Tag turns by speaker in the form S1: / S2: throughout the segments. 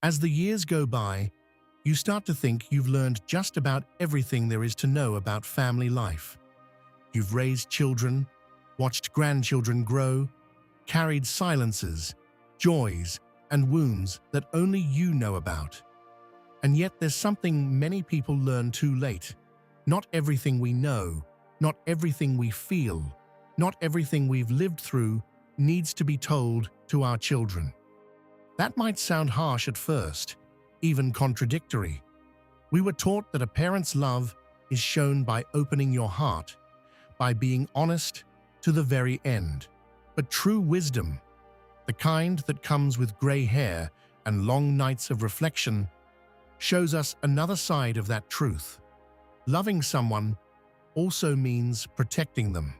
S1: As the years go by, you start to think you've learned just about everything there is to know about family life. You've raised children, watched grandchildren grow, carried silences, joys, and wounds that only you know about. And yet there's something many people learn too late. Not everything we know, not everything we feel, not everything we've lived through needs to be told to our children. That might sound harsh at first, even contradictory. We were taught that a parent's love is shown by opening your heart, by being honest to the very end. But true wisdom, the kind that comes with gray hair and long nights of reflection, shows us another side of that truth. Loving someone also means protecting them.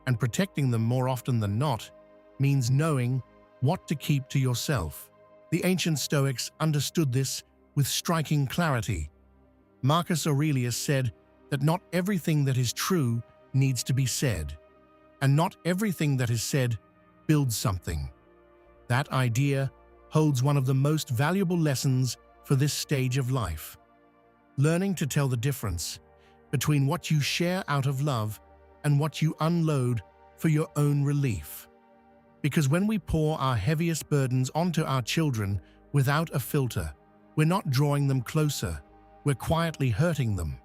S1: And protecting them more often than not means knowing what to keep to yourself. The ancient Stoics understood this with striking clarity. Marcus Aurelius said that not everything that is true needs to be said, and not everything that is said builds something. That idea holds one of the most valuable lessons for this stage of life. Learning to tell the difference between what you share out of love and what you unload for your own relief. Because when we pour our heaviest burdens onto our children without a filter, we're not drawing them closer, we're quietly hurting them.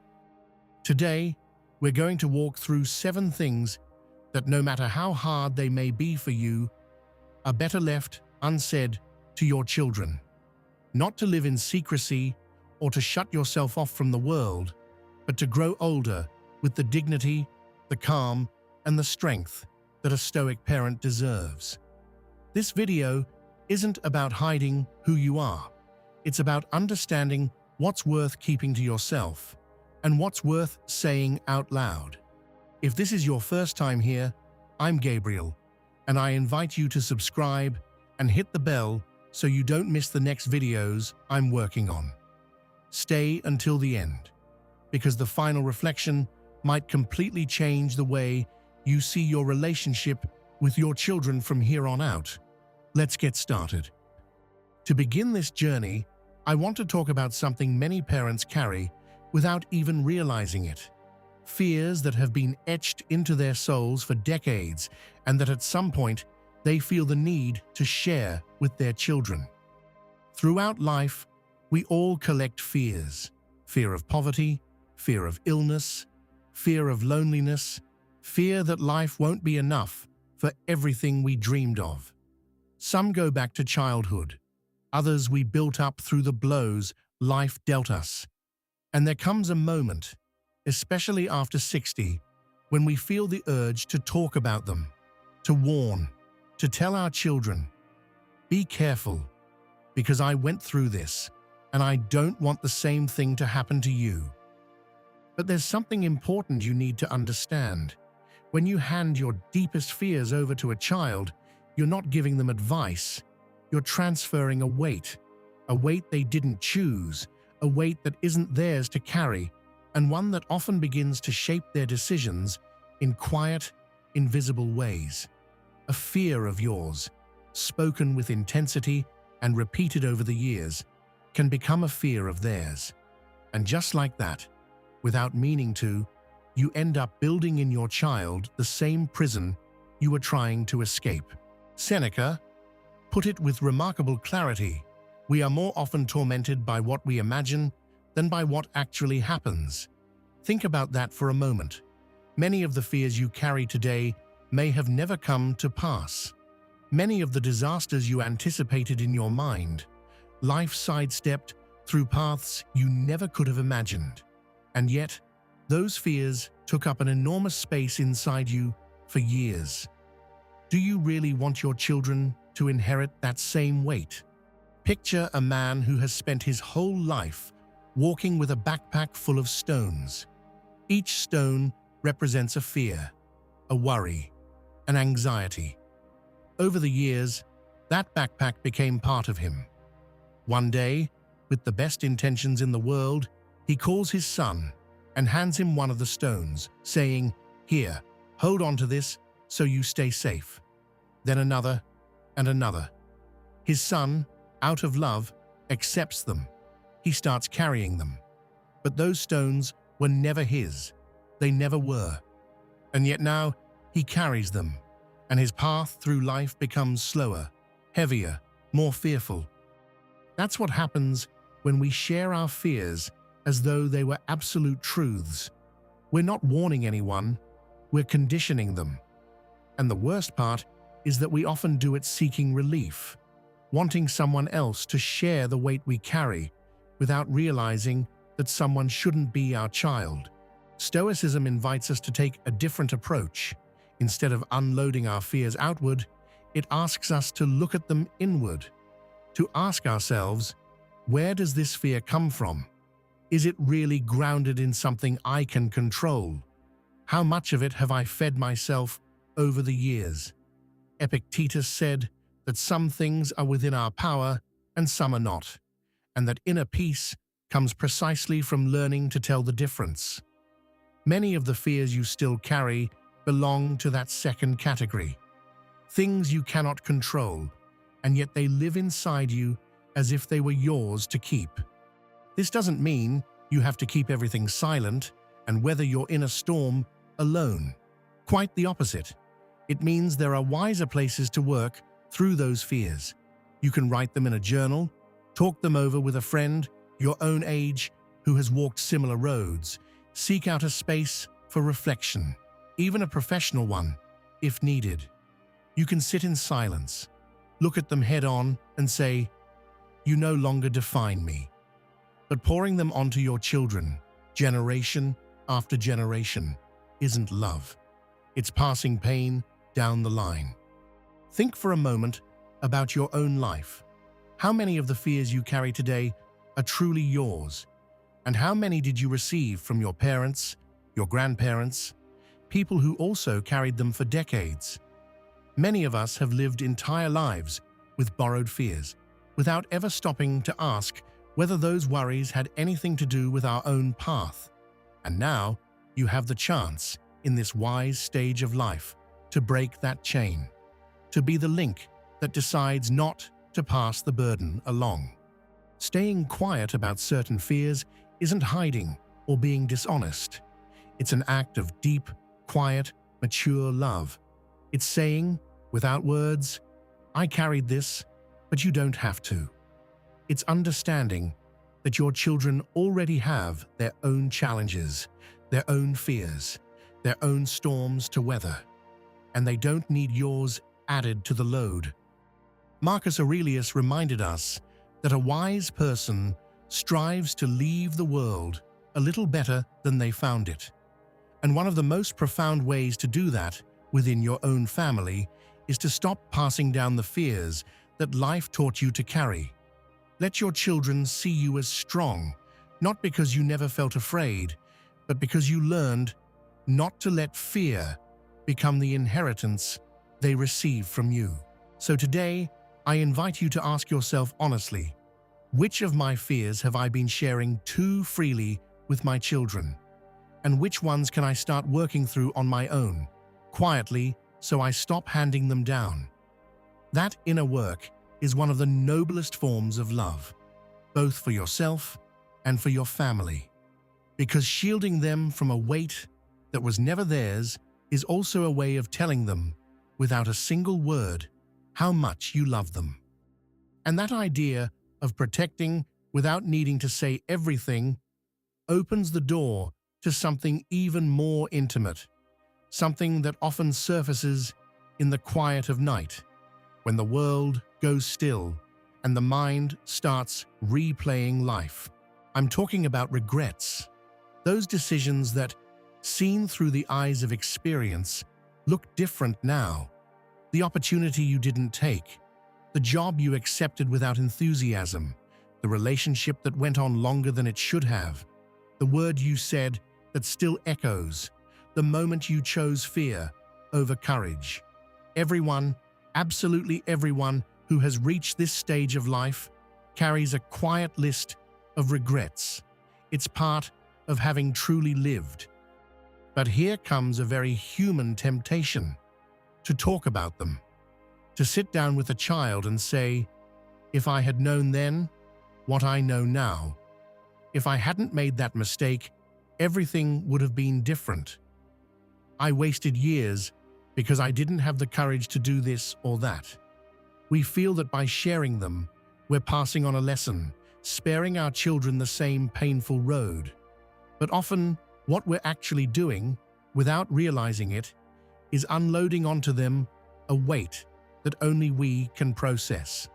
S1: Today, we're going to walk through 7 things that, no matter how hard they may be for you, are better left unsaid to your children. Not to live in secrecy or to shut yourself off from the world, but to grow older with the dignity, the calm, and the strength that a Stoic parent deserves. This video isn't about hiding who you are. It's about understanding what's worth keeping to yourself and what's worth saying out loud. If this is your first time here, I'm Gabriel, and I invite you to subscribe and hit the bell so you don't miss the next videos I'm working on. Stay until the end, because the final reflection might completely change the way you see your relationship with your children from here on out. Let's get started. To begin this journey, I want to talk about something many parents carry without even realizing it. Fears that have been etched into their souls for decades and that at some point they feel the need to share with their children. Throughout life, we all collect fears. Fear of poverty, fear of illness, fear of loneliness, fear that life won't be enough for everything we dreamed of. Some go back to childhood, others we built up through the blows life dealt us. And there comes a moment, especially after 60, when we feel the urge to talk about them, to warn, to tell our children, be careful, because I went through this, and I don't want the same thing to happen to you. But there's something important you need to understand. When you hand your deepest fears over to a child, you're not giving them advice. You're transferring a weight they didn't choose, a weight that isn't theirs to carry, and one that often begins to shape their decisions in quiet, invisible ways. A fear of yours, spoken with intensity and repeated over the years, can become a fear of theirs. And just like that, without meaning to, you end up building in your child the same prison you were trying to escape. Seneca put it with remarkable clarity: we are more often tormented by what we imagine than by what actually happens. Think about that for a moment. Many of the fears you carry today may have never come to pass. Many of the disasters you anticipated in your mind, life sidestepped through paths you never could have imagined. And yet, those fears took up an enormous space inside you for years. Do you really want your children to inherit that same weight? Picture a man who has spent his whole life walking with a backpack full of stones. Each stone represents a fear, a worry, an anxiety. Over the years, that backpack became part of him. One day, with the best intentions in the world, he calls his son and hands him one of the stones, saying, "Here, hold on to this so you stay safe." Then another and another. His son, out of love, accepts them. He starts carrying them. But those stones were never his. They never were. And yet now he carries them, and his path through life becomes slower, heavier, more fearful. That's what happens when we share our fears as though they were absolute truths. We're not warning anyone, we're conditioning them. And the worst part is that we often do it seeking relief, wanting someone else to share the weight we carry without realizing that someone shouldn't be our child. Stoicism invites us to take a different approach. Instead of unloading our fears outward, it asks us to look at them inward, to ask ourselves, where does this fear come from? Is it really grounded in something I can control? How much of it have I fed myself over the years? Epictetus said that some things are within our power and some are not, and that inner peace comes precisely from learning to tell the difference. Many of the fears you still carry belong to that second category. Things you cannot control, and yet they live inside you as if they were yours to keep. This doesn't mean you have to keep everything silent and weather your inner storm alone. Quite the opposite. It means there are wiser places to work through those fears. You can write them in a journal, talk them over with a friend your own age who has walked similar roads, seek out a space for reflection, even a professional one, if needed. You can sit in silence, look at them head on and say, "You no longer define me." But pouring them onto your children, generation after generation, isn't love. It's passing pain down the line. Think for a moment about your own life. How many of the fears you carry today are truly yours? And how many did you receive from your parents, your grandparents, people who also carried them for decades? Many of us have lived entire lives with borrowed fears, without ever stopping to ask whether those worries had anything to do with our own path. And now you have the chance, in this wise stage of life, to break that chain, to be the link that decides not to pass the burden along. Staying quiet about certain fears isn't hiding or being dishonest. It's an act of deep, quiet, mature love. It's saying, without words, "I carried this, but you don't have to." It's understanding that your children already have their own challenges, their own fears, their own storms to weather, and they don't need yours added to the load. Marcus Aurelius reminded us that a wise person strives to leave the world a little better than they found it. And one of the most profound ways to do that within your own family is to stop passing down the fears that life taught you to carry. Let your children see you as strong, not because you never felt afraid, but because you learned not to let fear become the inheritance they receive from you. So today, I invite you to ask yourself honestly, which of my fears have I been sharing too freely with my children? And which ones can I start working through on my own, quietly, so I stop handing them down? That inner work is one of the noblest forms of love, both for yourself and for your family. Because shielding them from a weight that was never theirs is also a way of telling them, without a single word, how much you love them. And that idea of protecting without needing to say everything opens the door to something even more intimate, something that often surfaces in the quiet of night, when the world goes still and the mind starts replaying life. I'm talking about regrets, those decisions that, seen through the eyes of experience, look different now. The opportunity you didn't take, the job you accepted without enthusiasm, the relationship that went on longer than it should have, the word you said that still echoes, the moment you chose fear over courage. Everyone, absolutely everyone who has reached this stage of life carries a quiet list of regrets. It's part of having truly lived. But here comes a very human temptation to talk about them, to sit down with a child and say, "If I had known then, what I know now. If I hadn't made that mistake, everything would have been different. I wasted years because I didn't have the courage to do this or that. We feel that by sharing them, we're passing on a lesson, sparing our children the same painful road. But often, what we're actually doing, without realizing it, is unloading onto them a weight that only we can process.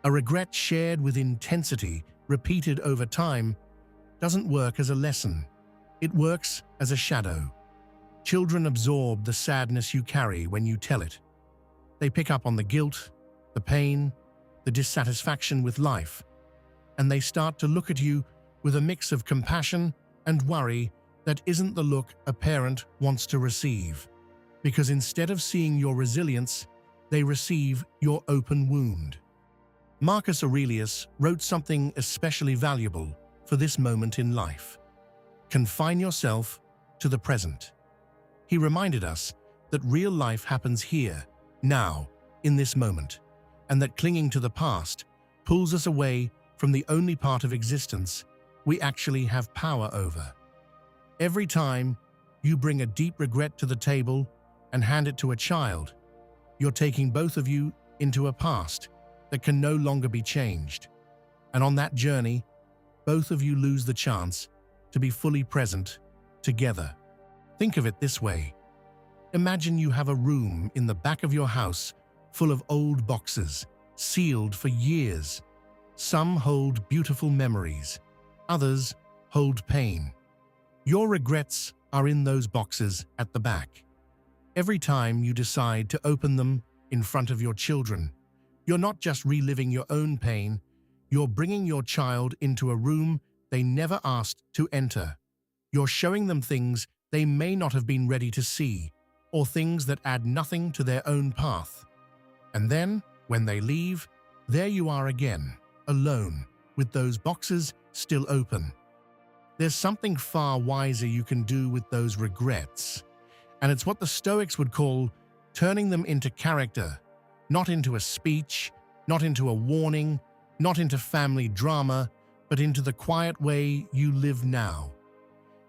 S1: A regret shared with intensity, repeated over time, doesn't work as a lesson. It works as a shadow. Children absorb the sadness you carry when you tell it. They pick up on the guilt, the pain, the dissatisfaction with life, and they start to look at you with a mix of compassion and worry that isn't the look a parent wants to receive. Because instead of seeing your resilience, they receive your open wound. Marcus Aurelius wrote something especially valuable for this moment in life. Confine yourself to the present. He reminded us that real life happens here, now, in this moment, and that clinging to the past pulls us away from the only part of existence we actually have power over. Every time you bring a deep regret to the table and hand it to a child, you're taking both of you into a past that can no longer be changed. And on that journey, both of you lose the chance to be fully present together. Think of it this way. Imagine you have a room in the back of your house full of old boxes, sealed for years. Some hold beautiful memories, others hold pain. Your regrets are in those boxes at the back. Every time you decide to open them in front of your children, you're not just reliving your own pain, you're bringing your child into a room they never asked to enter. You're showing them things they may not have been ready to see, or things that add nothing to their own path. And then, when they leave, there you are again, alone, with those boxes still open. There's something far wiser you can do with those regrets, and it's what the Stoics would call turning them into character, not into a speech, not into a warning, not into family drama, but into the quiet way you live now.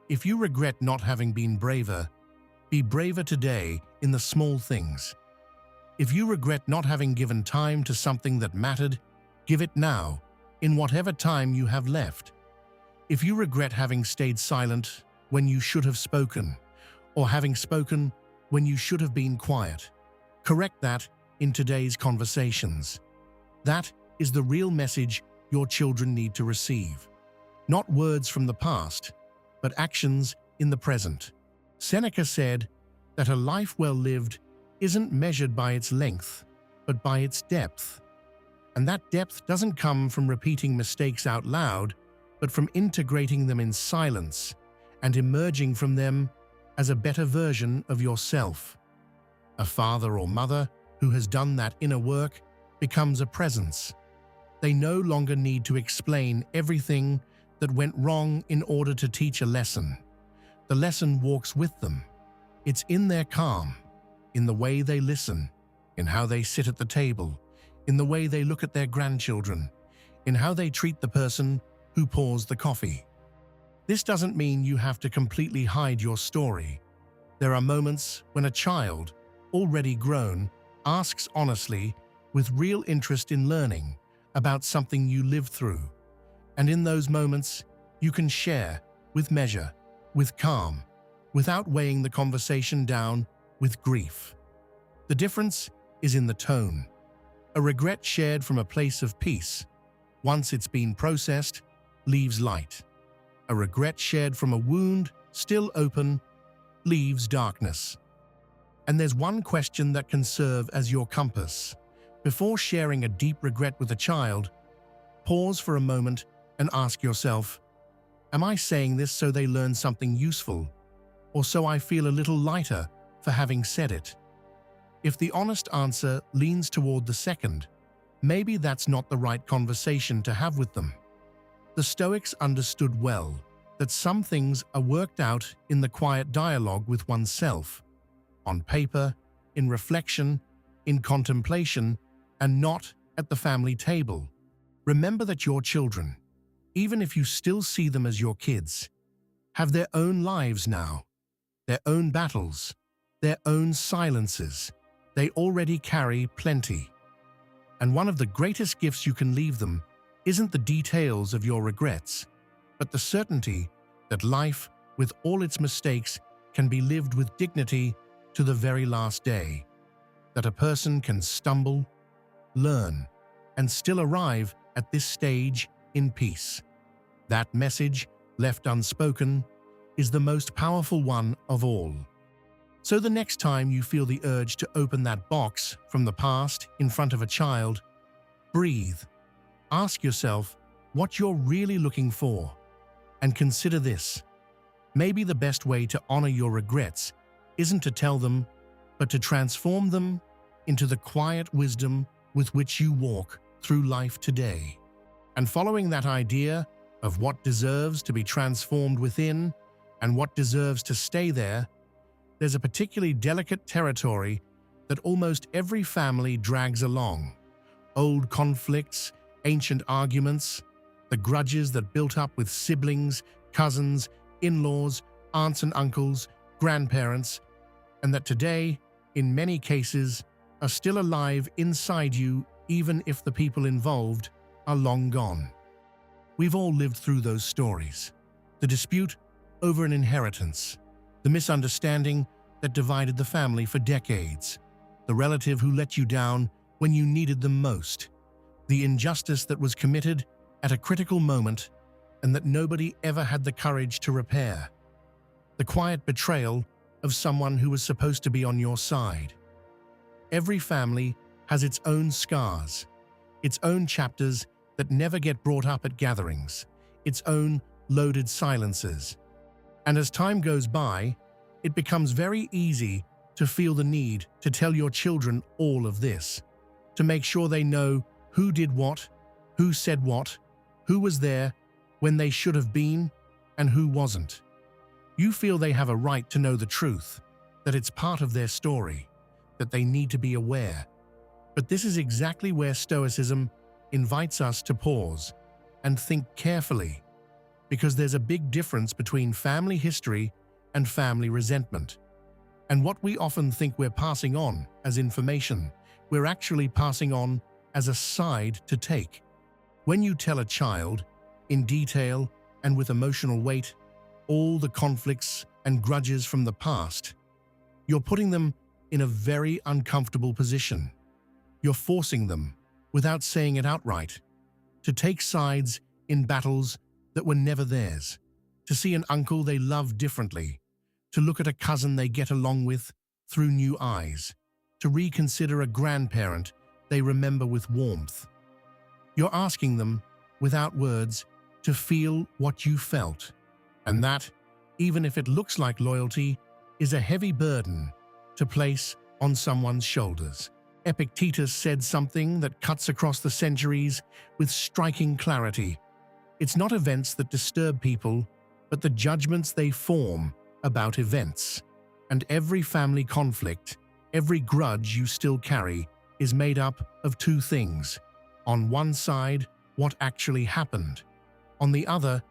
S1: If you regret not having been braver, be braver today in the small things. If you regret not having given time to something that mattered, give it now, in whatever time you have left. If you regret having stayed silent when you should have spoken, or having spoken when you should have been quiet, correct that in today's conversations. That is the real message your children need to receive. Not words from the past, but actions in the present. Seneca said that a life well lived isn't measured by its length, but by its depth. And that depth doesn't come from repeating mistakes out loud, but from integrating them in silence and emerging from them as a better version of yourself. A father or mother who has done that inner work becomes a presence. They no longer need to explain everything that went wrong in order to teach a lesson. The lesson walks with them. It's in their calm, in the way they listen, in how they sit at the table, in the way they look at their grandchildren, in how they treat the person who pours the coffee. This doesn't mean you have to completely hide your story. There are moments when a child, already grown, asks honestly, with real interest in learning, about something you lived through. And in those moments, you can share, with measure, with calm, without weighing the conversation down with grief. The difference is in the tone. A regret shared from a place of peace, once it's been processed, leaves light. A regret shared from a wound, still open, leaves darkness. And there's one question that can serve as your compass. Before sharing a deep regret with a child, pause for a moment and ask yourself, am I saying this so they learn something useful, or so I feel a little lighter for having said it? If the honest answer leans toward the second, maybe that's not the right conversation to have with them. The Stoics understood well that some things are worked out in the quiet dialogue with oneself, on paper, in reflection, in contemplation, and not at the family table. Remember that your children, even if you still see them as your kids, have their own lives now, their own battles, their own silences. They already carry plenty. And one of the greatest gifts you can leave them isn't the details of your regrets, but the certainty that life, with all its mistakes, can be lived with dignity to the very last day. That a person can stumble, learn, and still arrive at this stage in peace. That message, left unspoken, is the most powerful one of all. So the next time you feel the urge to open that box from the past in front of a child, breathe. Ask yourself what you're really looking for, and consider this. Maybe the best way to honor your regrets isn't to tell them, but to transform them into the quiet wisdom with which you walk through life today. And following that idea of what deserves to be transformed within and what deserves to stay there, there's a particularly delicate territory that almost every family drags along. Old conflicts, ancient arguments, the grudges that built up with siblings, cousins, in-laws, aunts and uncles, grandparents, and that today, in many cases, are still alive inside you even if the people involved are long gone. We've all lived through those stories. The dispute over an inheritance, the misunderstanding that divided the family for decades, the relative who let you down when you needed them most, the injustice that was committed at a critical moment and that nobody ever had the courage to repair, the quiet betrayal of someone who was supposed to be on your side. Every family has its own scars, its own chapters that never get brought up at gatherings, its own loaded silences. And as time goes by, it becomes very easy to feel the need to tell your children all of this, to make sure they know who did what, who said what, who was there when they should have been, and who wasn't. You feel they have a right to know the truth, that it's part of their story, that they need to be aware. But this is exactly where Stoicism invites us to pause and think carefully, because there's a big difference between family history and family resentment. And what we often think we're passing on as information, we're actually passing on as a side to take. When you tell a child, in detail and with emotional weight, all the conflicts and grudges from the past, you're putting them in a very uncomfortable position. You're forcing them, without saying it outright, to take sides in battles that were never theirs, to see an uncle they love differently, to look at a cousin they get along with through new eyes, to reconsider a grandparent they remember with warmth. You're asking them, without words, to feel what you felt, and that, even if it looks like loyalty, is a heavy burden to place on someone's shoulders. Epictetus said something that cuts across the centuries with striking clarity. It's not events that disturb people, but the judgments they form about events. And every family conflict, every grudge you still carry, is made up of two things. On one side, what actually happened. On the other,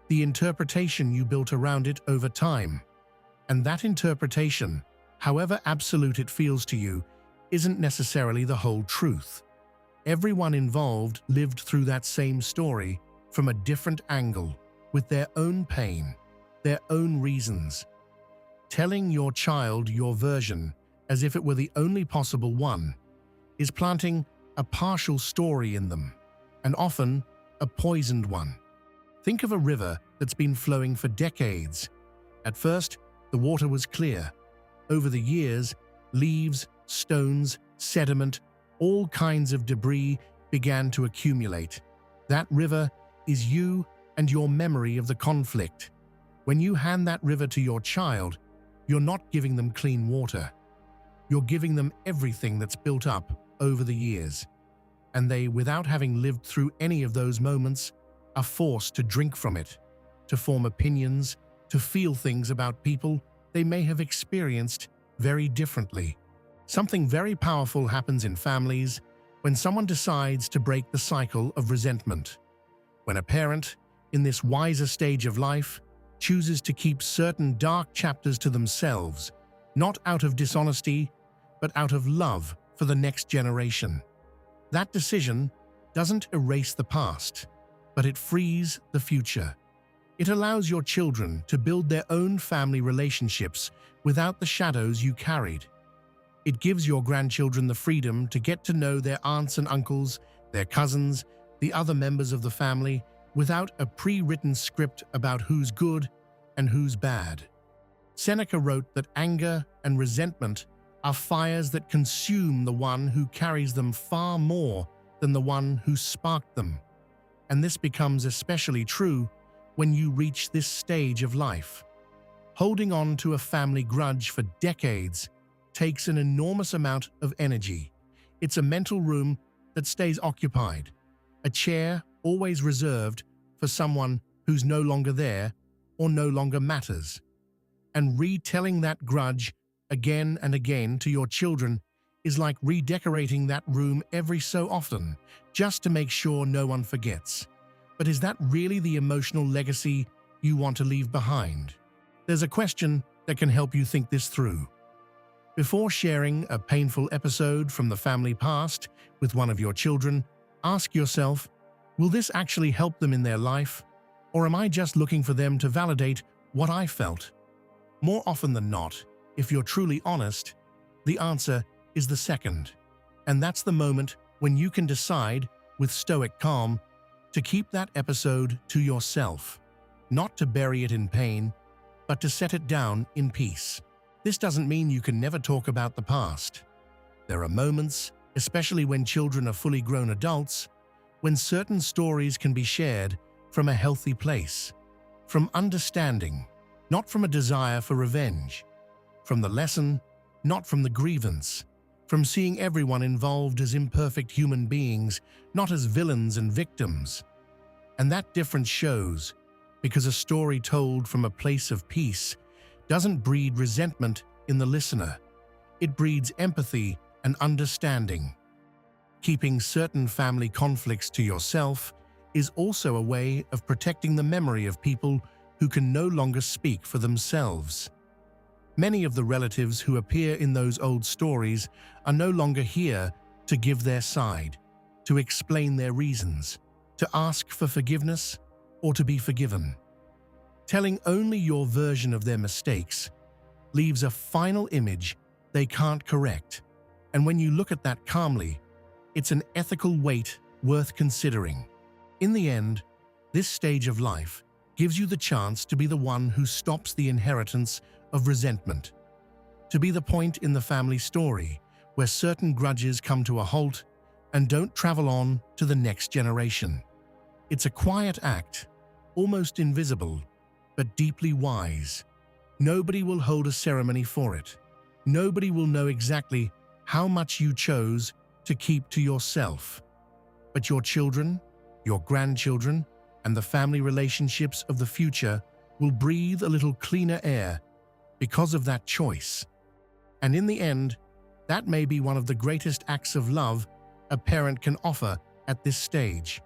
S1: the interpretation you built around it over time. And that interpretation, however absolute it feels to you, isn't necessarily the whole truth. Everyone involved lived through that same story from a different angle, with their own pain, their own reasons. Telling your child your version as if it were the only possible one is planting a partial story in them, and often a poisoned one. Think of a river that's been flowing for decades. At first, the water was clear. Over the years, leaves, stones, sediment, all kinds of debris began to accumulate. That river is you and your memory of the conflict. When you hand that river to your child, you're not giving them clean water. You're giving them everything that's built up over the years. And they, without having lived through any of those moments, are forced to drink from it, to form opinions, to feel things about people they may have experienced very differently. Something very powerful happens in families when someone decides to break the cycle of resentment. When a parent, in this wiser stage of life, chooses to keep certain dark chapters to themselves, not out of dishonesty, but out of love for the next generation. That decision doesn't erase the past, but it frees the future. It allows your children to build their own family relationships without the shadows you carried. It gives your grandchildren the freedom to get to know their aunts and uncles, their cousins, the other members of the family, without a pre-written script about who's good and who's bad. Seneca wrote that anger and resentment are fires that consume the one who carries them far more than the one who sparked them. And this becomes especially true when you reach this stage of life. Holding on to a family grudge for decades takes an enormous amount of energy. It's a mental room that stays occupied, a chair always reserved for someone who's no longer there or no longer matters. And retelling that grudge again and again to your children is like redecorating that room every so often, just to make sure no one forgets. But is that really the emotional legacy you want to leave behind? There's a question that can help you think this through. Before sharing a painful episode from the family past with one of your children, ask yourself, will this actually help them in their life? Or am I just looking for them to validate what I felt? More often than not, if you're truly honest, the answer is the second. And that's the moment when you can decide, with stoic calm, to keep that episode to yourself, not to bury it in pain, but to set it down in peace. This doesn't mean you can never talk about the past. There are moments, especially when children are fully grown adults, when certain stories can be shared from a healthy place, from understanding, not from a desire for revenge, from the lesson, not from the grievance, from seeing everyone involved as imperfect human beings, not as villains and victims. And that difference shows, because a story told from a place of peace doesn't breed resentment in the listener. It breeds empathy and understanding. Keeping certain family conflicts to yourself is also a way of protecting the memory of people who can no longer speak for themselves. Many of the relatives who appear in those old stories are no longer here to give their side, to explain their reasons, to ask for forgiveness, or to be forgiven. Telling only your version of their mistakes leaves a final image they can't correct. And when you look at that calmly, it's an ethical weight worth considering. In the end, this stage of life gives you the chance to be the one who stops the inheritance of resentment, to be the point in the family story where certain grudges come to a halt and don't travel on to the next generation. It's a quiet act, almost invisible, but deeply wise. Nobody will hold a ceremony for it. Nobody will know exactly how much you chose to keep to yourself. But your children, your grandchildren, and the family relationships of the future will breathe a little cleaner air because of that choice. And in the end, that may be one of the greatest acts of love a parent can offer at this stage.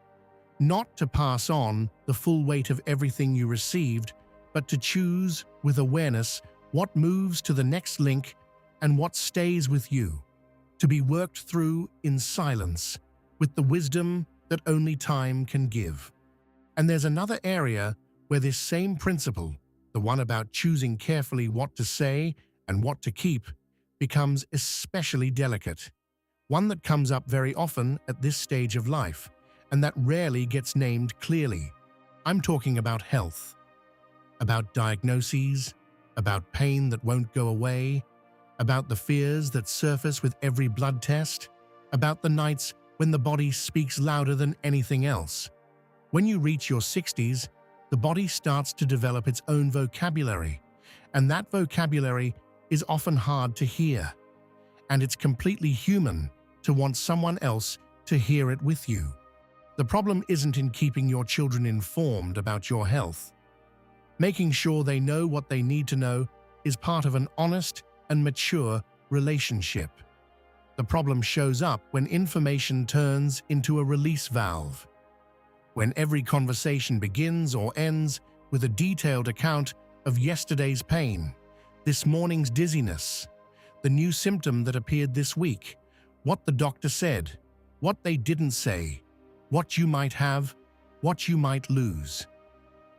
S1: Not to pass on the full weight of everything you received, but to choose with awareness what moves to the next link and what stays with you, to be worked through in silence with the wisdom that only time can give. And there's another area where this same principle, the one about choosing carefully what to say and what to keep, becomes especially delicate. One that comes up very often at this stage of life, and that rarely gets named clearly. I'm talking about health, about diagnoses, about pain that won't go away, about the fears that surface with every blood test, about the nights when the body speaks louder than anything else. When you reach your 60s, the body starts to develop its own vocabulary, and that vocabulary is often hard to hear. And it's completely human to want someone else to hear it with you. The problem isn't in keeping your children informed about your health. Making sure they know what they need to know is part of an honest and mature relationship. The problem shows up when information turns into a release valve. When every conversation begins or ends with a detailed account of yesterday's pain, this morning's dizziness, the new symptom that appeared this week, what the doctor said, what they didn't say, what you might have, what you might lose.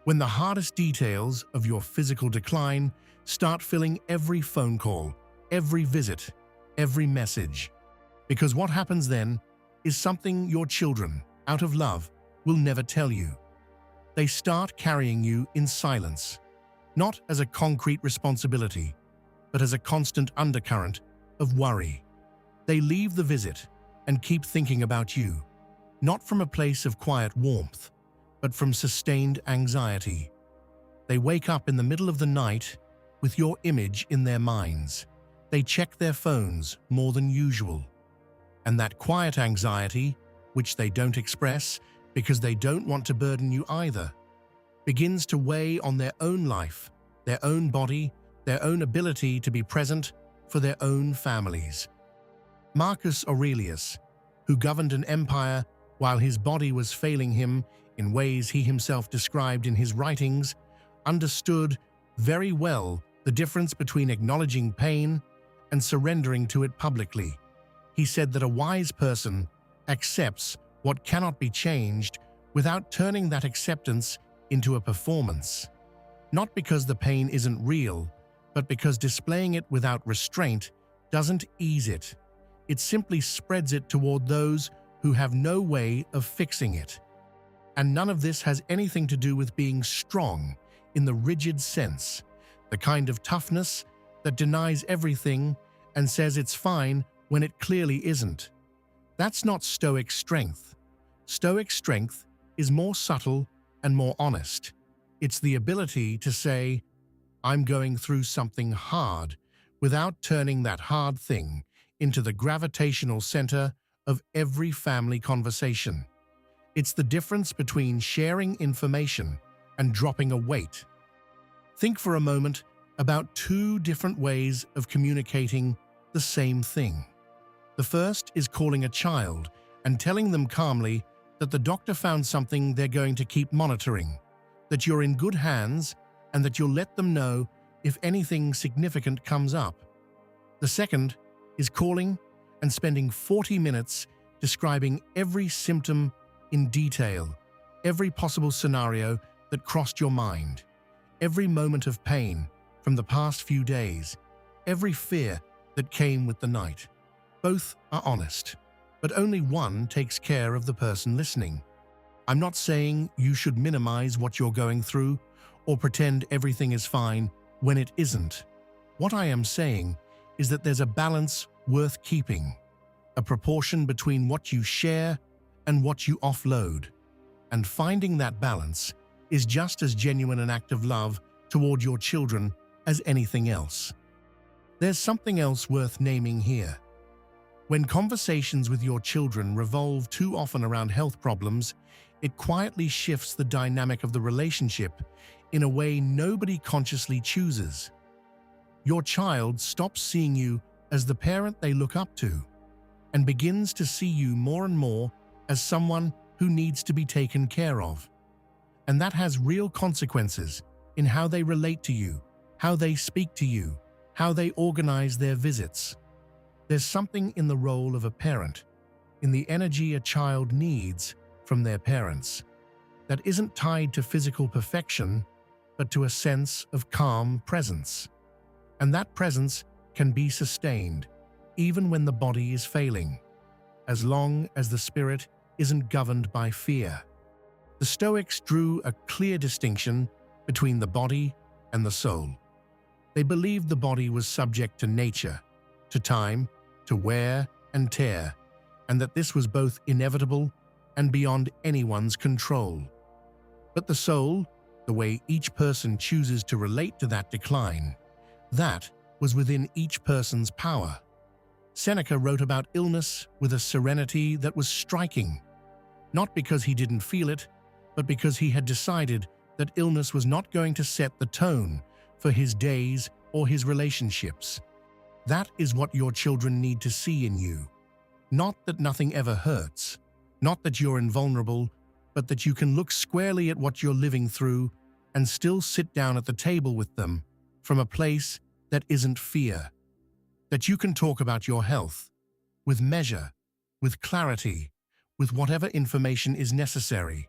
S1: When the hardest details of your physical decline start filling every phone call, every visit, every message. Because what happens then is something your children, out of love, will never tell you. They start carrying you in silence, not as a concrete responsibility, but as a constant undercurrent of worry. They leave the visit and keep thinking about you, not from a place of quiet warmth, but from sustained anxiety. They wake up in the middle of the night with your image in their minds. They check their phones more than usual. And that quiet anxiety, which they don't express because they don't want to burden you either, begins to weigh on their own life, their own body, their own ability to be present for their own families. Marcus Aurelius, who governed an empire while his body was failing him in ways he himself described in his writings, understood very well the difference between acknowledging pain and surrendering to it publicly. He said that a wise person accepts what cannot be changed without turning that acceptance into a performance. Not because the pain isn't real, but because displaying it without restraint doesn't ease it. It simply spreads it toward those who have no way of fixing it. And none of this has anything to do with being strong in the rigid sense, the kind of toughness that denies everything and says it's fine when it clearly isn't. That's not Stoic strength. Stoic strength is more subtle and more honest. It's the ability to say, I'm going through something hard, without turning that hard thing into the gravitational center of every family conversation. It's the difference between sharing information and dropping a weight. Think for a moment about two different ways of communicating the same thing. The first is calling a child and telling them calmly that the doctor found something they're going to keep monitoring, that you're in good hands, and that you'll let them know if anything significant comes up. The second is calling and spending 40 minutes describing every symptom in detail, every possible scenario that crossed your mind, every moment of pain from the past few days, every fear that came with the night. Both are honest, but only one takes care of the person listening. I'm not saying you should minimize what you're going through or pretend everything is fine when it isn't. What I am saying is that there's a balance worth keeping, a proportion between what you share and what you offload. And finding that balance is just as genuine an act of love toward your children as anything else. There's something else worth naming here. When conversations with your children revolve too often around health problems, it quietly shifts the dynamic of the relationship in a way nobody consciously chooses. Your child stops seeing you as the parent they look up to and begins to see you more and more as someone who needs to be taken care of. And that has real consequences in how they relate to you, how they speak to you, how they organize their visits. There's something in the role of a parent, in the energy a child needs from their parents, that isn't tied to physical perfection, but to a sense of calm presence. And that presence can be sustained, even when the body is failing, as long as the spirit isn't governed by fear. The Stoics drew a clear distinction between the body and the soul. They believed the body was subject to nature, to time, to wear and tear, and that this was both inevitable and beyond anyone's control. But the soul, the way each person chooses to relate to that decline, that was within each person's power. Seneca wrote about illness with a serenity that was striking, not because he didn't feel it, but because he had decided that illness was not going to set the tone for his days or his relationships. That is what your children need to see in you. Not that nothing ever hurts, not that you're invulnerable, but that you can look squarely at what you're living through and still sit down at the table with them from a place that isn't fear. That you can talk about your health with measure, with clarity, with whatever information is necessary,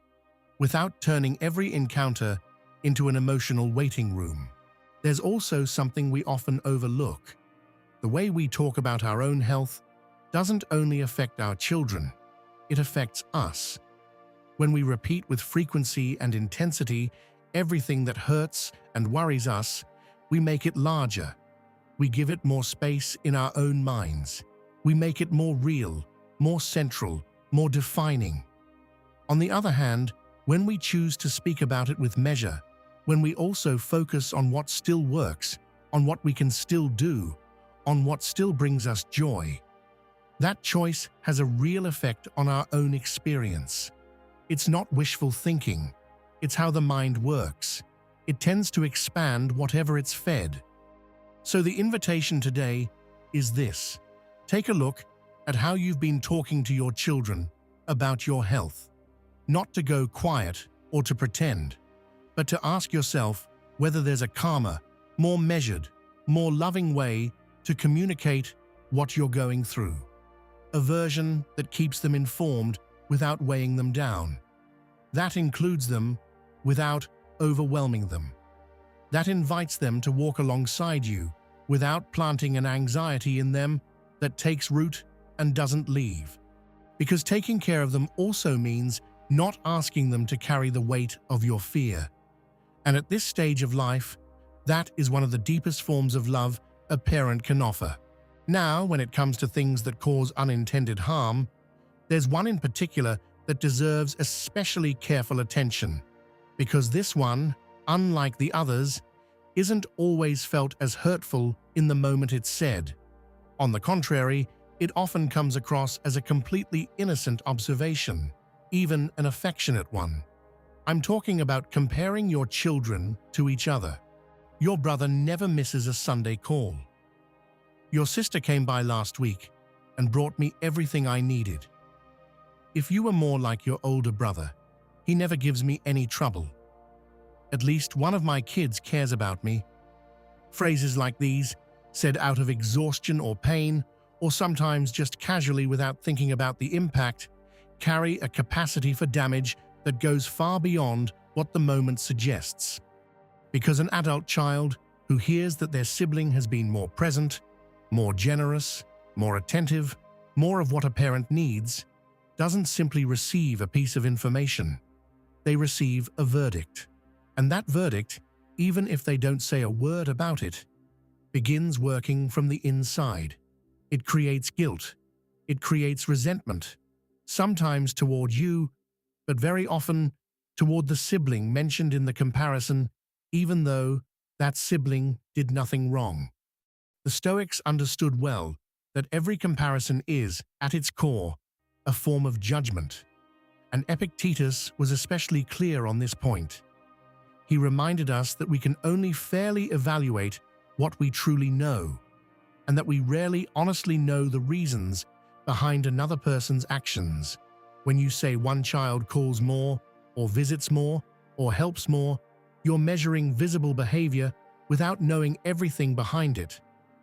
S1: without turning every encounter into an emotional waiting room. There's also something we often overlook. The way we talk about our own health doesn't only affect our children, it affects us. When we repeat with frequency and intensity everything that hurts and worries us, we make it larger. We give it more space in our own minds. We make it more real, more central, more defining. On the other hand, when we choose to speak about it with measure, when we also focus on what still works, on what we can still do, on what still brings us joy, that choice has a real effect on our own experience. It's not wishful thinking. It's how the mind works. It tends to expand whatever it's fed. So the invitation today is this. Take a look at how you've been talking to your children about your health. Not to go quiet or to pretend, but to ask yourself whether there's a calmer, more measured, more loving way to communicate what you're going through. A version that keeps them informed without weighing them down. That includes them without overwhelming them. That invites them to walk alongside you without planting an anxiety in them that takes root and doesn't leave. Because taking care of them also means not asking them to carry the weight of your fear. And at this stage of life, that is one of the deepest forms of love a parent can offer. Now, when it comes to things that cause unintended harm, there's one in particular that deserves especially careful attention, because this one, unlike the others, isn't always felt as hurtful in the moment it's said. On the contrary, it often comes across as a completely innocent observation, even an affectionate one. I'm talking about comparing your children to each other. Your brother never misses a Sunday call. Your sister came by last week and brought me everything I needed. If you were more like your older brother, he never gives me any trouble. At least one of my kids cares about me. Phrases like these, said out of exhaustion or pain, or sometimes just casually without thinking about the impact, carry a capacity for damage that goes far beyond what the moment suggests. Because an adult child who hears that their sibling has been more present, more generous, more attentive, more of what a parent needs, doesn't simply receive a piece of information. They receive a verdict. And that verdict, even if they don't say a word about it, begins working from the inside. It creates guilt. It creates resentment, sometimes toward you, but very often toward the sibling mentioned in the comparison, even though that sibling did nothing wrong. The Stoics understood well that every comparison is, at its core, a form of judgment. And Epictetus was especially clear on this point. He reminded us that we can only fairly evaluate what we truly know, and that we rarely honestly know the reasons behind another person's actions. When you say one child calls more, or visits more, or helps more, you're measuring visible behavior without knowing everything behind it.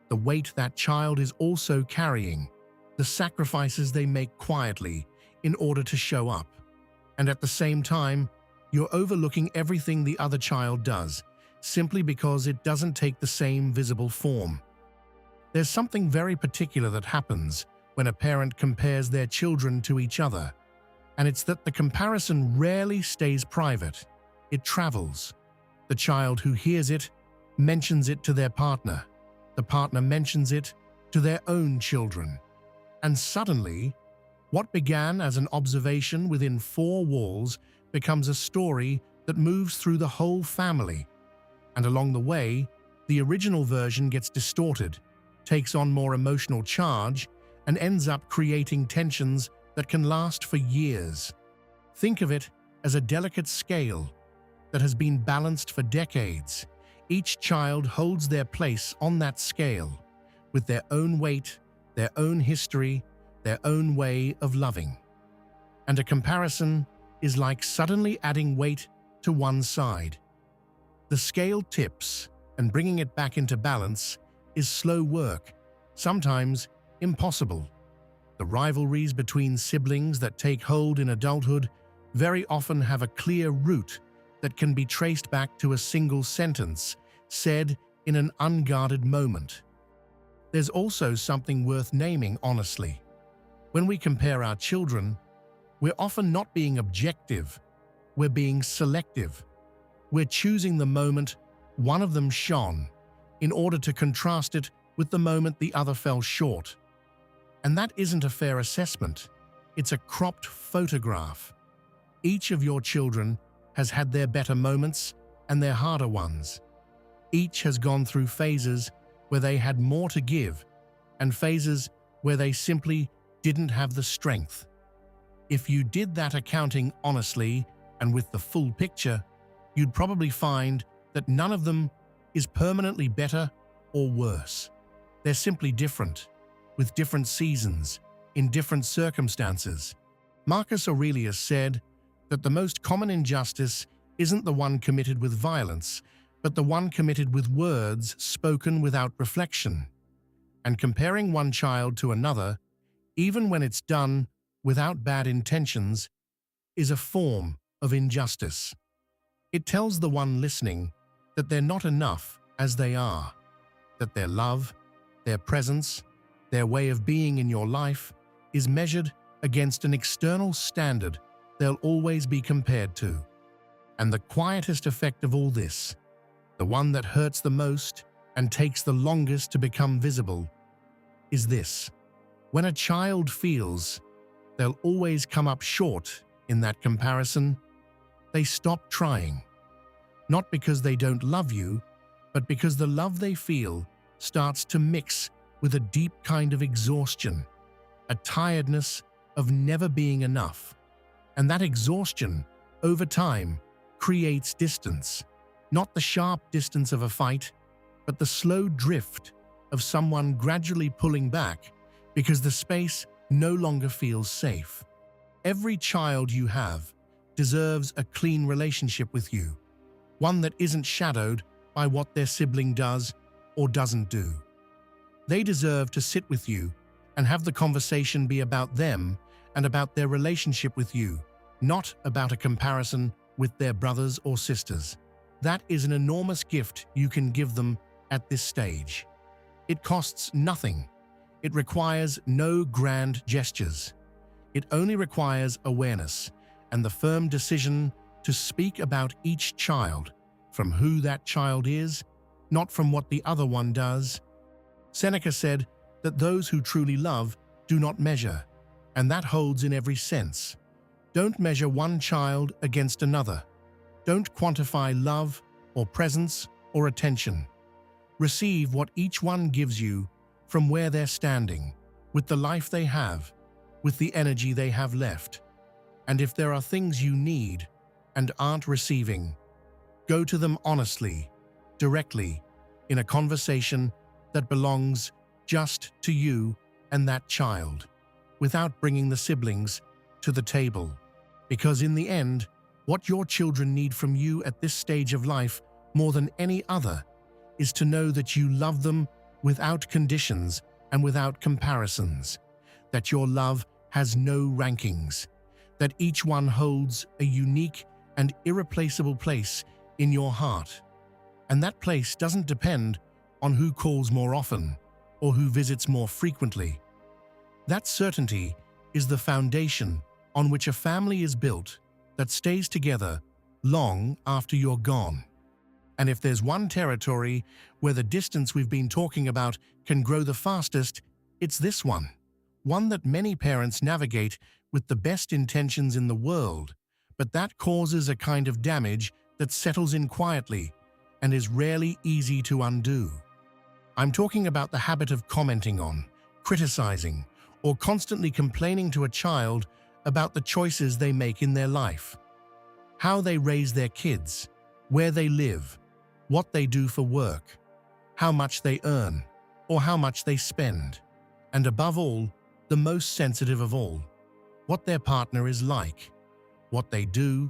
S1: The weight that child is also carrying, the sacrifices they make quietly in order to show up. And at the same time, you're overlooking everything the other child does, simply because it doesn't take the same visible form. There's something very particular that happens when a parent compares their children to each other, and it's that the comparison rarely stays private. It travels. The child who hears it mentions it to their partner. The partner mentions it to their own children. And suddenly, what began as an observation within four walls becomes a story that moves through the whole family. And along the way, the original version gets distorted, takes on more emotional charge, and ends up creating tensions that can last for years. Think of it as a delicate scale that has been balanced for decades. Each child holds their place on that scale, with their own weight, their own history, their own way of loving. And a comparison is like suddenly adding weight to one side. The scale tips, and bringing it back into balance is slow work, sometimes impossible. The rivalries between siblings that take hold in adulthood very often have a clear root that can be traced back to a single sentence said in an unguarded moment. There's also something worth naming honestly. When we compare our children, we're often not being objective, we're being selective. We're choosing the moment one of them shone in order to contrast it with the moment the other fell short. And that isn't a fair assessment, it's a cropped photograph. Each of your children has had their better moments and their harder ones. Each has gone through phases where they had more to give and phases where they simply didn't have the strength. If you did that accounting honestly and with the full picture, you'd probably find that none of them is permanently better or worse. They're simply different, with different seasons, in different circumstances. Marcus Aurelius said that the most common injustice isn't the one committed with violence, but the one committed with words spoken without reflection. And comparing one child to another, even when it's done without bad intentions, is a form of injustice. It tells the one listening that they're not enough as they are, that their love, their presence, their way of being in your life is measured against an external standard they'll always be compared to. And the quietest effect of all this, the one that hurts the most and takes the longest to become visible, is this. When a child feels they'll always come up short in that comparison, they stop trying. Not because they don't love you, but because the love they feel starts to mix with a deep kind of exhaustion, a tiredness of never being enough. And that exhaustion, over time, creates distance. Not the sharp distance of a fight, but the slow drift of someone gradually pulling back because the space no longer feels safe. Every child you have deserves a clean relationship with you, one that isn't shadowed by what their sibling does or doesn't do. They deserve to sit with you and have the conversation be about them and about their relationship with you, not about a comparison with their brothers or sisters. That is an enormous gift you can give them at this stage. It costs nothing. It requires no grand gestures. It only requires awareness and the firm decision to speak about each child, from who that child is, not from what the other one does. Seneca said that those who truly love do not measure, and that holds in every sense. Don't measure one child against another. Don't quantify love or presence or attention. Receive what each one gives you from where they're standing, with the life they have, with the energy they have left. And if there are things you need and aren't receiving, go to them honestly, directly, in a conversation that belongs just to you and that child, without bringing the siblings to the table. Because in the end, what your children need from you at this stage of life more than any other is to know that you love them without conditions and without comparisons, that your love has no rankings, that each one holds a unique and irreplaceable place in your heart. And that place doesn't depend on who calls more often or who visits more frequently. That certainty is the foundation on which a family is built that stays together long after you're gone. And if there's one territory where the distance we've been talking about can grow the fastest, it's this one. One that many parents navigate with the best intentions in the world, but that causes a kind of damage that settles in quietly and is rarely easy to undo. I'm talking about the habit of commenting on, criticizing, or constantly complaining to a child about the choices they make in their life, how they raise their kids, where they live, what they do for work, how much they earn. or how much they spend. And above all, the most sensitive of all, what their partner is like, what they do,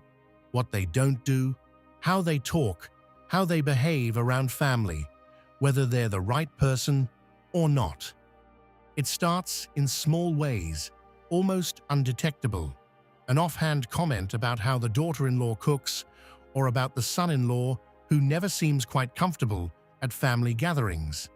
S1: what they don't do, how they talk, how they behave around family, whether they're the right person or not. It starts in small ways, almost undetectable. An offhand comment about how the daughter-in-law cooks, or about the son-in-law who never seems quite comfortable at family gatherings.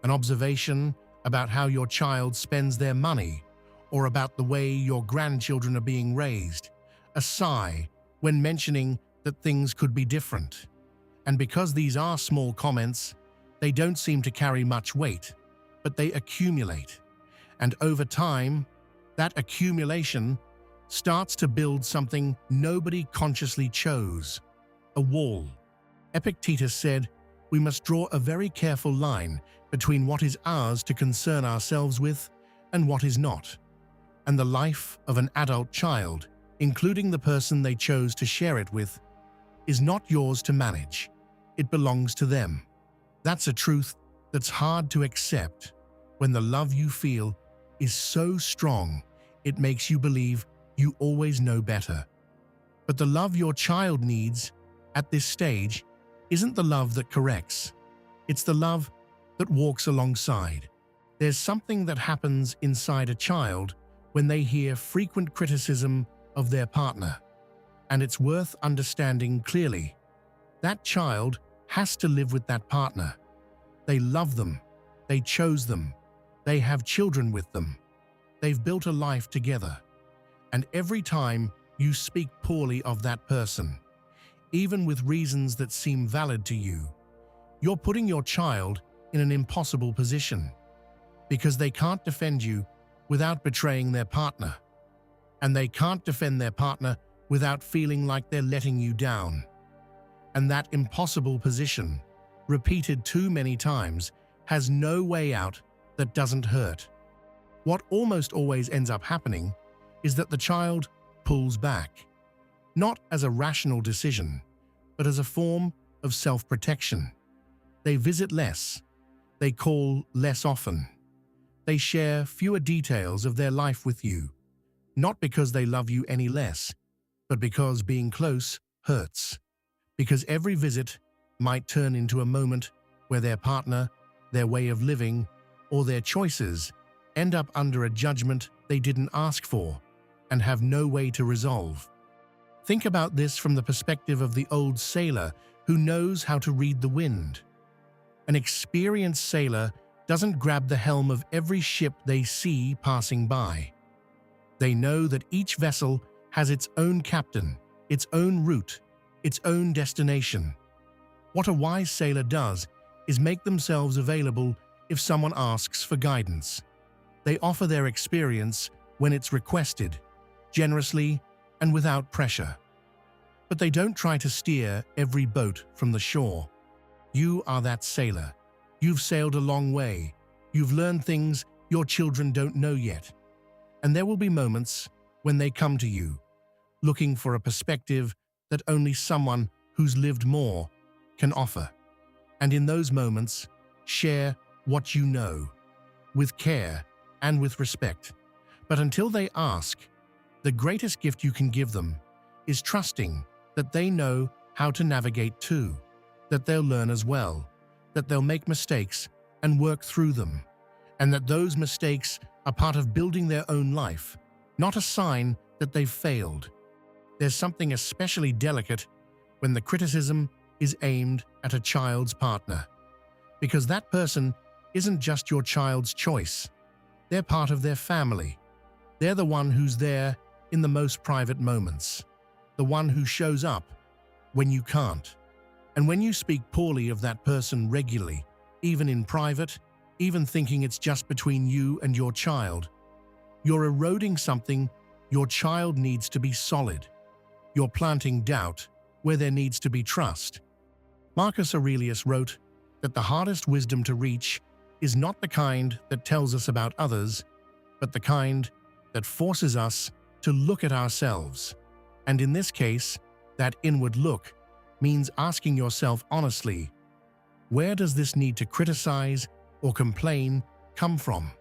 S1: An observation about how your child spends their money, or about the way your grandchildren are being raised. A sigh when mentioning that things could be different. And because these are small comments, they don't seem to carry much weight, but they accumulate. And over time, that accumulation starts to build something nobody consciously chose: a wall. Epictetus said, "We must draw a very careful line between what is ours to concern ourselves with and what is not." And the life of an adult child, including the person they chose to share it with, is not yours to manage. It belongs to them. That's a truth that's hard to accept when the love you feel is so strong it makes you believe you always know better. But the love your child needs at this stage isn't the love that corrects. It's the love that walks alongside. There's something that happens inside a child when they hear frequent criticism of their partner, and it's worth understanding clearly. That child has to live with that partner. They love them. They chose them. They have children with them. They've built a life together. And every time you speak poorly of that person, even with reasons that seem valid to you, you're putting your child in an impossible position, because they can't defend you without betraying their partner. And they can't defend their partner without feeling like they're letting you down. And that impossible position, repeated too many times, has no way out that doesn't hurt. What almost always ends up happening is that the child pulls back, not as a rational decision, but as a form of self-protection. They visit less. They call less often. They share fewer details of their life with you, not because they love you any less, but because being close hurts. Because every visit might turn into a moment where their partner, their way of living, or their choices end up under a judgment they didn't ask for and have no way to resolve. Think about this from the perspective of the old sailor who knows how to read the wind. An experienced sailor doesn't grab the helm of every ship they see passing by. They know that each vessel has its own captain, its own route, its own destination. What a wise sailor does is make themselves available if someone asks for guidance. They offer their experience when it's requested, generously and without pressure. But they don't try to steer every boat from the shore. You are that sailor. You've sailed a long way. You've learned things your children don't know yet. And there will be moments when they come to you, looking for a perspective that only someone who's lived more can offer. And in those moments, share what you know, with care and with respect. But until they ask, the greatest gift you can give them is trusting that they know how to navigate too, that they'll learn as well, that they'll make mistakes and work through them, and that those mistakes are part of building their own life, not a sign that they've failed. There's something especially delicate when the criticism is aimed at a child's partner, because that person isn't just your child's choice. They're part of their family. They're the one who's there in the most private moments, the one who shows up when you can't. And when you speak poorly of that person regularly, even in private, even thinking it's just between you and your child, you're eroding something your child needs to be solid. You're planting doubt where there needs to be trust. Marcus Aurelius wrote that the hardest wisdom to reach is not the kind that tells us about others, but the kind that forces us to look at ourselves. And in this case, that inward look means asking yourself honestly, where does this need to criticize or complain come from?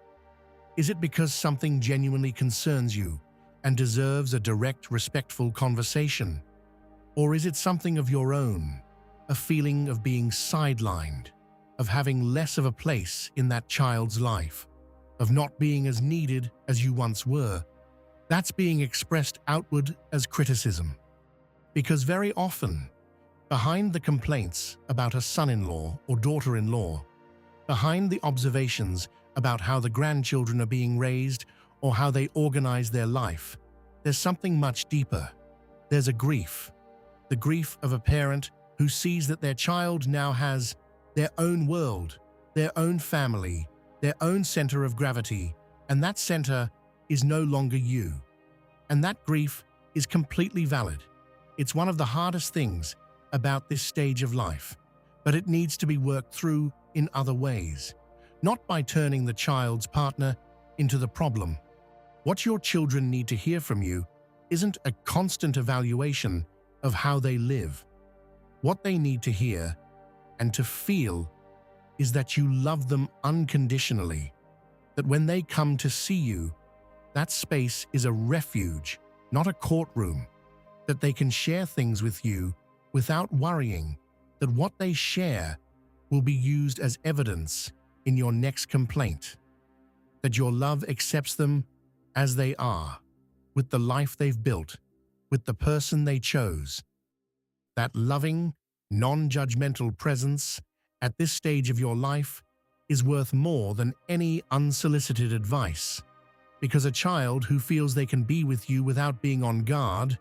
S1: Is it because something genuinely concerns you and deserves a direct, respectful conversation? Or is it something of your own, a feeling of being sidelined, of having less of a place in that child's life, of not being as needed as you once were? That's being expressed outward as criticism. Because very often, behind the complaints about a son-in-law or daughter-in-law, behind the observations about how the grandchildren are being raised or how they organize their life, there's something much deeper. There's a grief, the grief of a parent who sees that their child now has their own world, their own family, their own center of gravity, and that center is no longer you. And that grief is completely valid. It's one of the hardest things about this stage of life, but it needs to be worked through in other ways, not by turning the child's partner into the problem. What your children need to hear from you isn't a constant evaluation of how they live. What they need to hear and to feel is that you love them unconditionally, that when they come to see you, that space is a refuge, not a courtroom, that they can share things with you without worrying that what they share will be used as evidence in your next complaint, that your love accepts them as they are, with the life they've built, with the person they chose. That loving, non-judgmental presence at this stage of your life is worth more than any unsolicited advice, because a child who feels they can be with you without being on guard,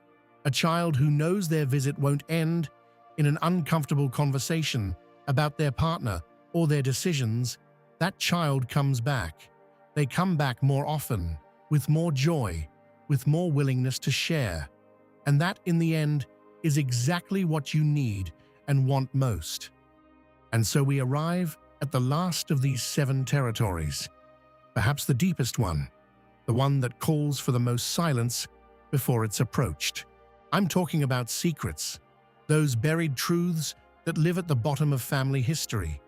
S1: a child who knows their visit won't end in an uncomfortable conversation about their partner or their decisions, that child comes back. They come back more often, with more joy, with more willingness to share. And that, in the end, is exactly what you need and want most. And so we arrive at the last of these 7 territories, perhaps the deepest one, the one that calls for the most silence before it's approached. I'm talking about secrets, those buried truths that live at the bottom of family history,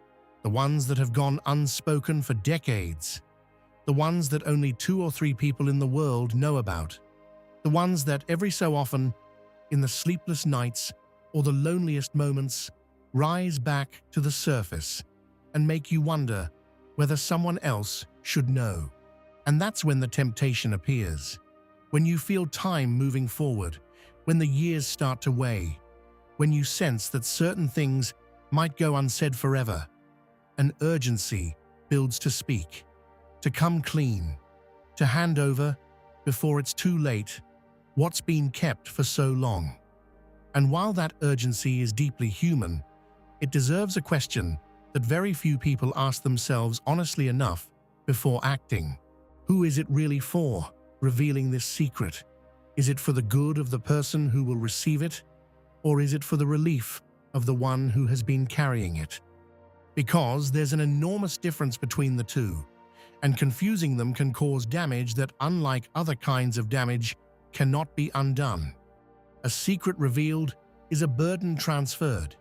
S1: the ones that have gone unspoken for decades, the ones that only 2 or 3 people in the world know about, the ones that every so often, in the sleepless nights or the loneliest moments, rise back to the surface and make you wonder whether someone else should know. And that's when the temptation appears, when you feel time moving forward, when the years start to weigh, when you sense that certain things might go unsaid forever. An urgency builds to speak, to come clean, to hand over, before it's too late, what's been kept for so long. And while that urgency is deeply human, it deserves a question that very few people ask themselves honestly enough before acting. Who is it really for, revealing this secret? Is it for the good of the person who will receive it? Or is it for the relief of the one who has been carrying it? Because there's an enormous difference between the two, and confusing them can cause damage that, unlike other kinds of damage, cannot be undone. A secret revealed is a burden transferred,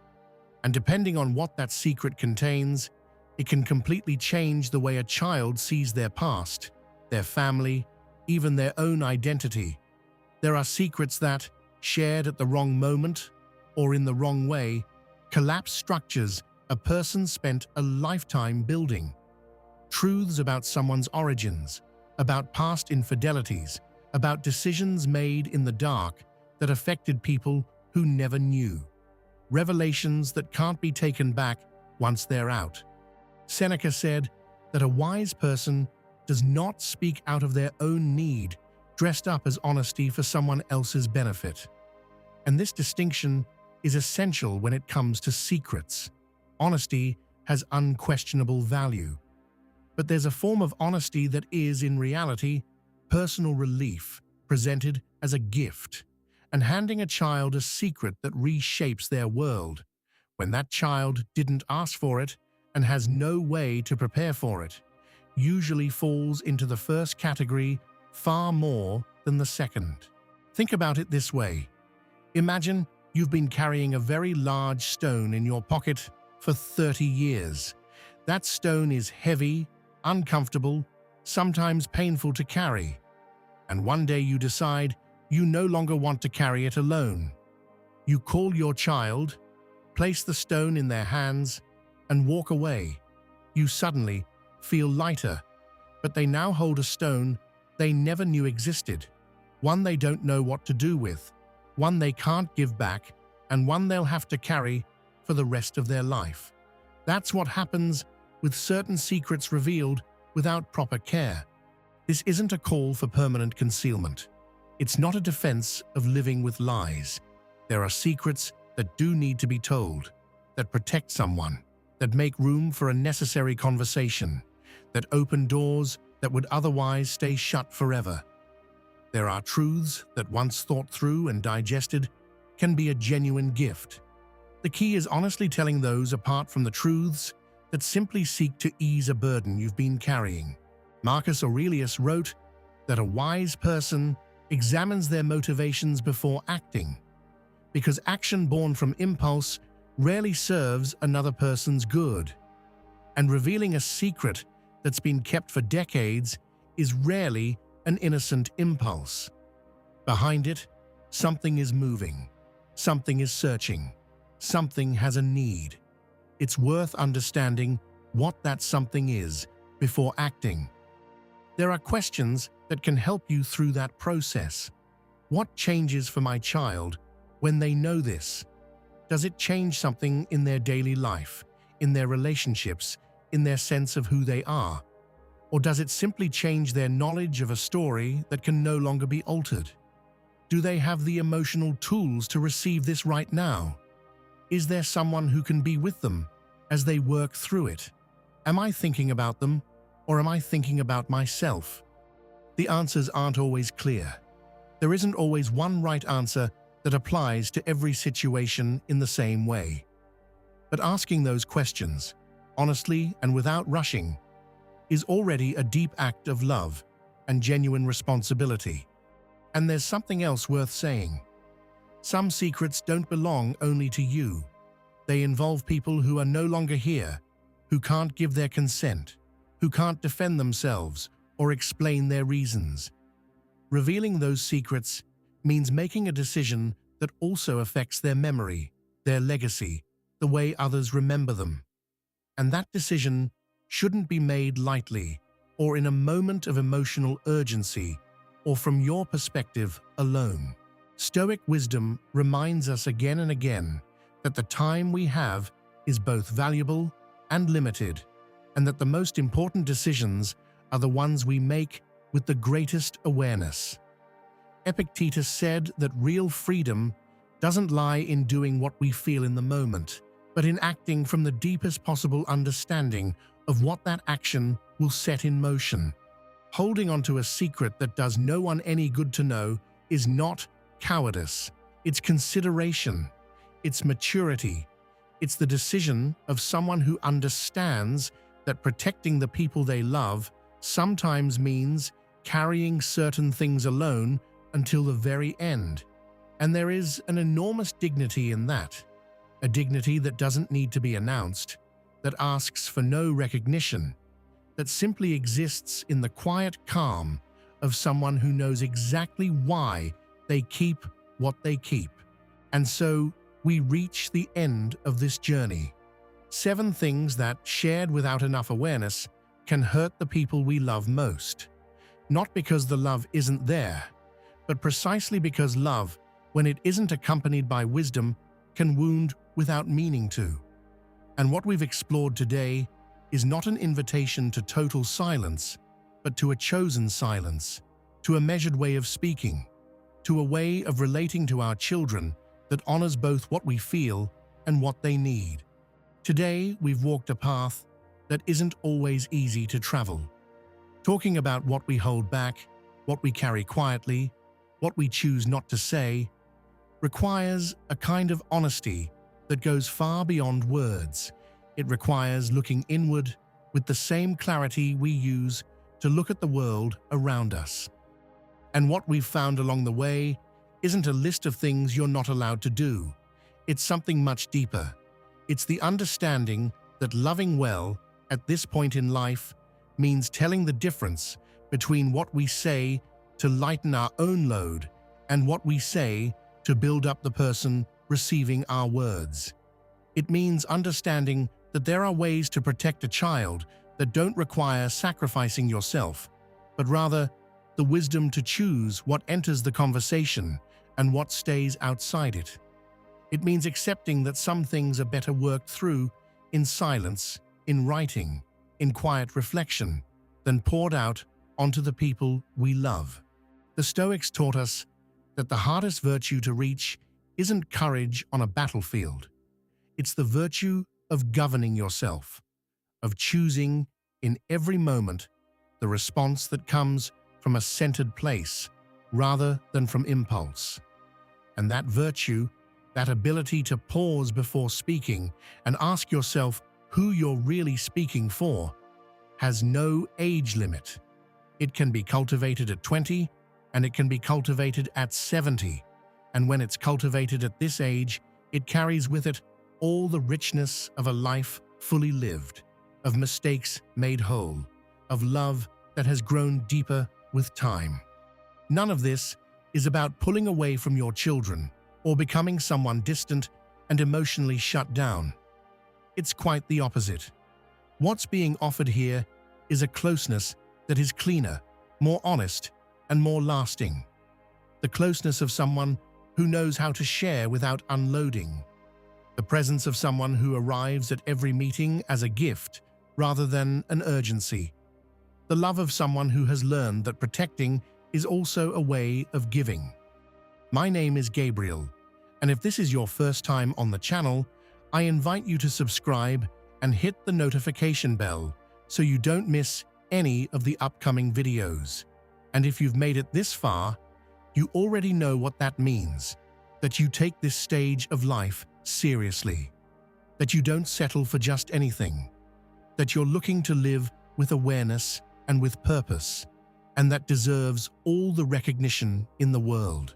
S1: and depending on what that secret contains, it can completely change the way a child sees their past, their family, even their own identity. There are secrets that, shared at the wrong moment or in the wrong way, collapse structures a person spent a lifetime building. Truths about someone's origins, about past infidelities, about decisions made in the dark that affected people who never knew. Revelations that can't be taken back once they're out. Seneca said that a wise person does not speak out of their own need, dressed up as honesty for someone else's benefit. And this distinction is essential when it comes to secrets. Honesty has unquestionable value. But there's a form of honesty that is, in reality, personal relief, presented as a gift, and handing a child a secret that reshapes their world, when that child didn't ask for it and has no way to prepare for it, usually falls into the first category far more than the second. Think about it this way. Imagine you've been carrying a very large stone in your pocket for 30 years. That stone is heavy, uncomfortable, sometimes painful to carry, and one day you decide you no longer want to carry it alone. You call your child, place the stone in their hands, and walk away. You suddenly feel lighter, but they now hold a stone they never knew existed, one they don't know what to do with, one they can't give back, and one they'll have to carry for the rest of their life. That's what happens with certain secrets revealed without proper care. This isn't a call for permanent concealment. It's not a defense of living with lies. There are secrets that do need to be told, that protect someone, that make room for a necessary conversation, that open doors that would otherwise stay shut forever. There are truths that, once thought through and digested, can be a genuine gift. The key is honestly telling those apart from the truths that simply seek to ease a burden you've been carrying. Marcus Aurelius wrote that a wise person examines their motivations before acting, because action born from impulse rarely serves another person's good. And revealing a secret that's been kept for decades is rarely an innocent impulse. Behind it, something is moving, something is searching, something has a need. It's worth understanding what that something is before acting. There are questions that can help you through that process. What changes for my child when they know this? Does it change something in their daily life, in their relationships, in their sense of who they are? Or does it simply change their knowledge of a story that can no longer be altered? Do they have the emotional tools to receive this right now? Is there someone who can be with them as they work through it? Am I thinking about them, or am I thinking about myself? The answers aren't always clear. There isn't always one right answer that applies to every situation in the same way. But asking those questions, honestly and without rushing, is already a deep act of love and genuine responsibility. And there's something else worth saying. Some secrets don't belong only to you. They involve people who are no longer here, who can't give their consent, who can't defend themselves or explain their reasons. Revealing those secrets means making a decision that also affects their memory, their legacy, the way others remember them. And that decision shouldn't be made lightly or in a moment of emotional urgency or from your perspective alone. Stoic wisdom reminds us again and again that the time we have is both valuable and limited, and that the most important decisions are the ones we make with the greatest awareness. Epictetus said that real freedom doesn't lie in doing what we feel in the moment, but in acting from the deepest possible understanding of what that action will set in motion. Holding onto a secret that does no one any good to know is not cowardice. It's consideration. It's maturity. It's the decision of someone who understands that protecting the people they love sometimes means carrying certain things alone until the very end. And there is an enormous dignity in that. A dignity that doesn't need to be announced, that asks for no recognition, that simply exists in the quiet calm of someone who knows exactly why they keep what they keep. And so we reach the end of this journey. 7 things that, shared without enough awareness, can hurt the people we love most. Not because the love isn't there, but precisely because love, when it isn't accompanied by wisdom, can wound without meaning to. And what we've explored today is not an invitation to total silence, but to a chosen silence, to a measured way of speaking, to a way of relating to our children that honors both what we feel and what they need. Today, we've walked a path that isn't always easy to travel. Talking about what we hold back, what we carry quietly, what we choose not to say, requires a kind of honesty that goes far beyond words. It requires looking inward with the same clarity we use to look at the world around us. And what we've found along the way isn't a list of things you're not allowed to do. It's something much deeper. It's the understanding that loving well, at this point in life means telling the difference between what we say to lighten our own load and what we say to build up the person receiving our words. It means understanding that there are ways to protect a child that don't require sacrificing yourself, but rather the wisdom to choose what enters the conversation and what stays outside it. It means accepting that some things are better worked through in silence, in writing, in quiet reflection, than poured out onto the people we love. The Stoics taught us that the hardest virtue to reach isn't courage on a battlefield. It's the virtue of governing yourself, of choosing in every moment the response that comes from a centered place rather than from impulse. And that virtue, that ability to pause before speaking and ask yourself who you're really speaking for, has no age limit. It can be cultivated at 20, and it can be cultivated at 70. And when it's cultivated at this age, it carries with it all the richness of a life fully lived, of mistakes made whole, of love that has grown deeper with time. None of this is about pulling away from your children or becoming someone distant and emotionally shut down. It's quite the opposite. What's being offered here is a closeness that is cleaner, more honest, and more lasting. The closeness of someone who knows how to share without unloading. The presence of someone who arrives at every meeting as a gift rather than an urgency. The love of someone who has learned that protecting is also a way of giving. My name is Gabriel, and if this is your first time on the channel, I invite you to subscribe and hit the notification bell so you don't miss any of the upcoming videos. And if you've made it this far, you already know what that means, that you take this stage of life seriously, that you don't settle for just anything, that you're looking to live with awareness and with purpose, and that deserves all the recognition in the world.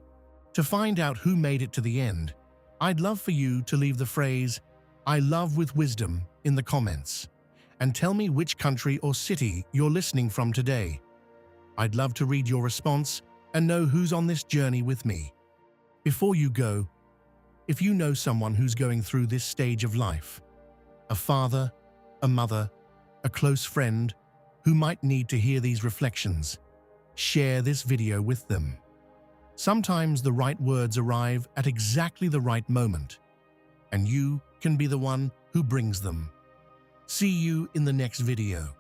S1: To find out who made it to the end, I'd love for you to leave the phrase, "I love with wisdom," in the comments, and tell me which country or city you're listening from today. I'd love to read your response and know who's on this journey with me. Before you go, if you know someone who's going through this stage of life, a father, a mother, a close friend who might need to hear these reflections, share this video with them. Sometimes the right words arrive at exactly the right moment, and you can be the one who brings them. See you in the next video.